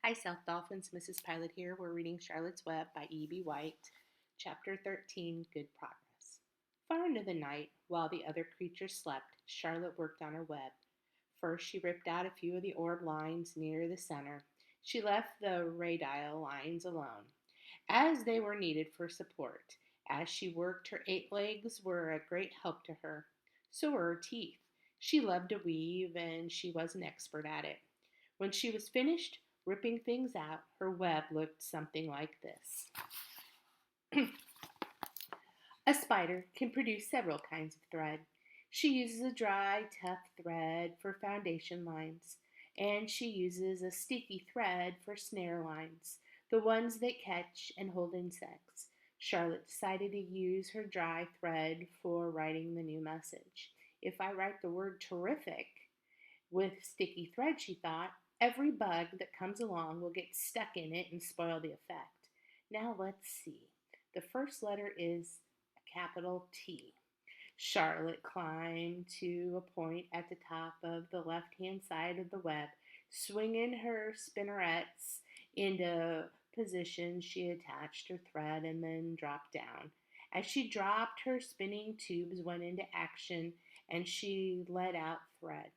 Hi, South Dolphins. Mrs. Pilot here. We're reading Charlotte's Web by E.B. White, Chapter 13, Good Progress. Far into the night, while the other creatures slept, Charlotte worked on her web. First, she ripped out a few of the orb lines near the center. She left the radial lines alone, as they were needed for support. As she worked, her 8 legs were a great help to her. So were her teeth. She loved to weave, and she was an expert at it. When she was finished ripping things out, her web looked something like this. A spider can produce several kinds of thread. She uses a dry, tough thread for foundation lines, and she uses a sticky thread for snare lines, the ones that catch and hold insects. Charlotte decided to use her dry thread for writing the new message. If I write the word terrific with sticky thread, she thought, every bug that comes along will get stuck in it and spoil the effect. Now let's see. The first letter is a capital T. Charlotte climbed to a point at the top of the left-hand side of the web. Swinging her spinnerets into position, she attached her thread and then dropped down. As she dropped, her spinning tubes went into action and she let out thread.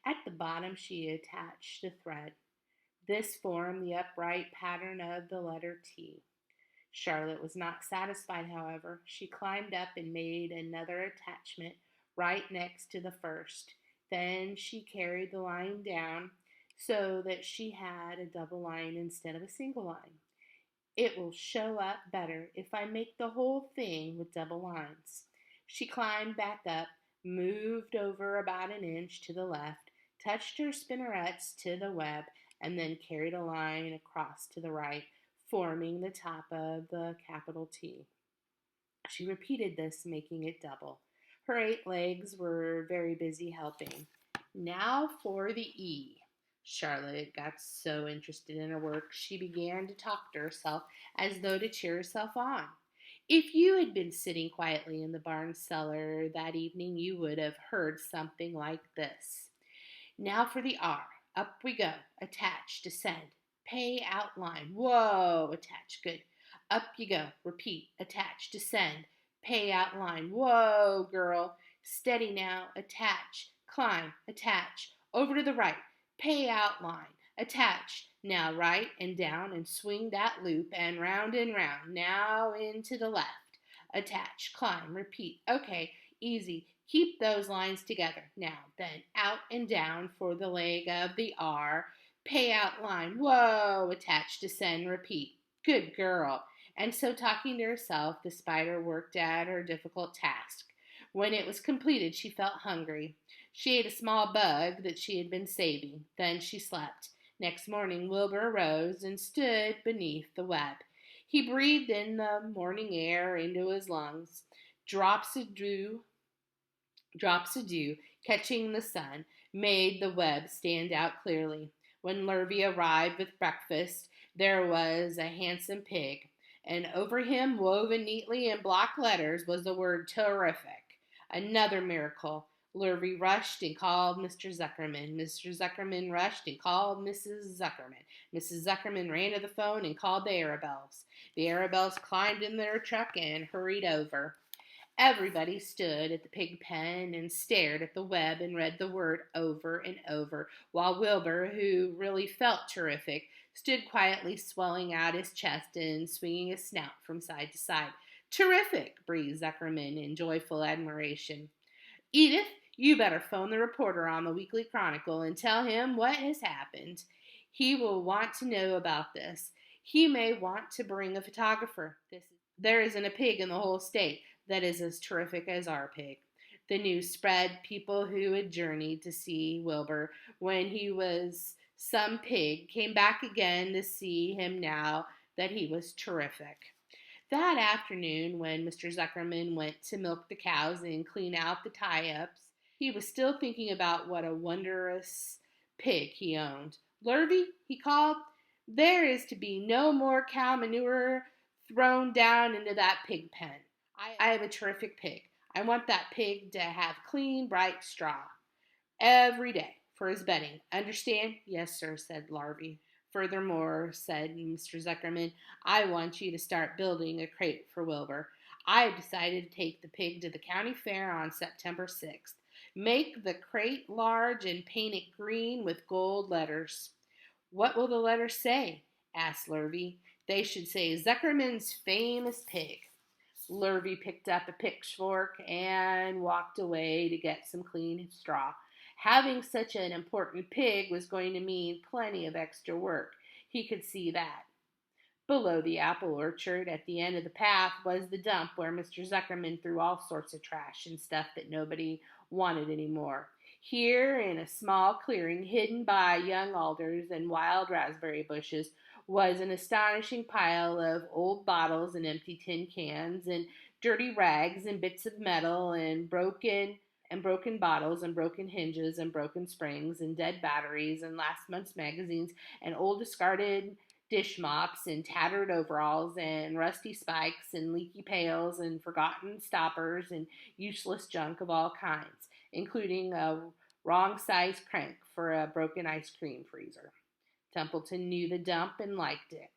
At the bottom, she attached the thread. This formed the upright pattern of the letter T. Charlotte was not satisfied, however. She climbed up and made another attachment right next to the first. Then she carried the line down so that she had a double line instead of a single line. It will show up better if I make the whole thing with double lines. She climbed back up, moved over about an inch to the left, touched her spinnerets to the web, and then carried a line across to the right, forming the top of the capital T. She repeated this, making it double. Her 8 legs were very busy helping. Now for the E. Charlotte got so interested in her work, she began to talk to herself as though to cheer herself on. If you had been sitting quietly in the barn cellar that evening, you would have heard something like this. Now for the R. Up we go. Attach, descend. Pay, outline. Whoa, attach. Good. Up you go. Repeat. Attach, descend. Pay, outline. Whoa, girl. Steady now. Attach. Climb. Attach. Over to the right. Pay, outline. Attach. Now right and down and swing that loop and round. Now into the left. Attach. Climb. Repeat. Okay. Easy. Keep those lines together. Now, then, out and down for the leg of the R. Pay out line. Whoa, attach, descend, repeat. Good girl. And so, talking to herself, the spider worked at her difficult task. When it was completed, she felt hungry. She ate a small bug that she had been saving. Then she slept. Next morning, Wilbur arose and stood beneath the web. He breathed in the morning air into his lungs. Drops of dew catching the sun made the web stand out clearly. When Lurvy arrived with breakfast, there was a handsome pig, and over him, woven neatly in block letters, was the word terrific. Another miracle. Lurvy rushed and called Mr. Zuckerman. Mr. Zuckerman rushed and called Mrs. Zuckerman. Mrs. Zuckerman ran to the phone and called the Arabelles. The Arabelles climbed in their truck and hurried over. Everybody stood at the pig pen and stared at the web and read the word over and over, while Wilbur, who really felt terrific, stood quietly swelling out his chest and swinging his snout from side to side. Terrific, breathed Zuckerman in joyful admiration. Edith, you better phone the reporter on the Weekly Chronicle and tell him what has happened. He will want to know about this. He may want to bring a photographer. There isn't a pig in the whole state that is as terrific as our pig. The news spread. People who had journeyed to see Wilbur when he was some pig came back again to see him now that he was terrific. That afternoon, when Mr. Zuckerman went to milk the cows and clean out the tie-ups, he was still thinking about what a wondrous pig he owned. Lurvy, he called, there is to be no more cow manure thrown down into that pig pen. I have a terrific pig. I want that pig to have clean, bright straw every day for his bedding. Understand? Yes, sir, said Larvy. Furthermore, said Mr. Zuckerman, I want you to start building a crate for Wilbur. I've decided to take the pig to the county fair on September 6th. Make the crate large and paint it green with gold letters. What will the letters say? Asked Lurvy. They should say Zuckerman's famous pig. Lurvy picked up a pitchfork and walked away to get some clean straw. Having such an important pig was going to mean plenty of extra work. He could see that. Below the apple orchard, at the end of the path, was the dump where Mr. Zuckerman threw all sorts of trash and stuff that nobody wanted anymore. Here, in a small clearing hidden by young alders and wild raspberry bushes, was an astonishing pile of old bottles and empty tin cans and dirty rags and bits of metal and broken bottles and broken hinges and broken springs and dead batteries and last month's magazines and old discarded dish mops and tattered overalls and rusty spikes and leaky pails and forgotten stoppers and useless junk of all kinds, including a wrong size crank for a broken ice cream freezer. Templeton knew the dump and liked it.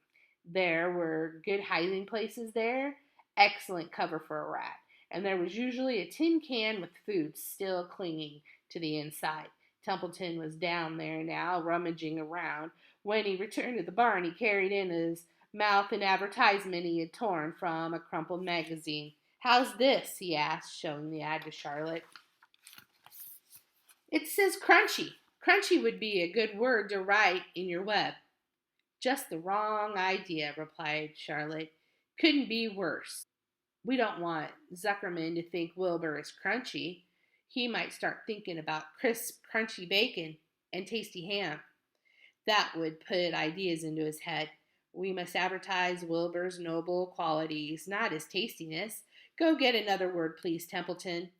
There were good hiding places there, excellent cover for a rat, and there was usually a tin can with food still clinging to the inside. Templeton was down there now, rummaging around. When he returned to the barn, he carried in his mouth an advertisement he had torn from a crumpled magazine. How's this? He asked, showing the ad to Charlotte. It says crunchy. Crunchy would be a good word to write in your web. Just the wrong idea, replied Charlotte. Couldn't be worse. We don't want Zuckerman to think Wilbur is crunchy. He might start thinking about crisp, crunchy bacon and tasty ham. That would put ideas into his head. We must advertise Wilbur's noble qualities, not his tastiness. Go get another word, please, Templeton.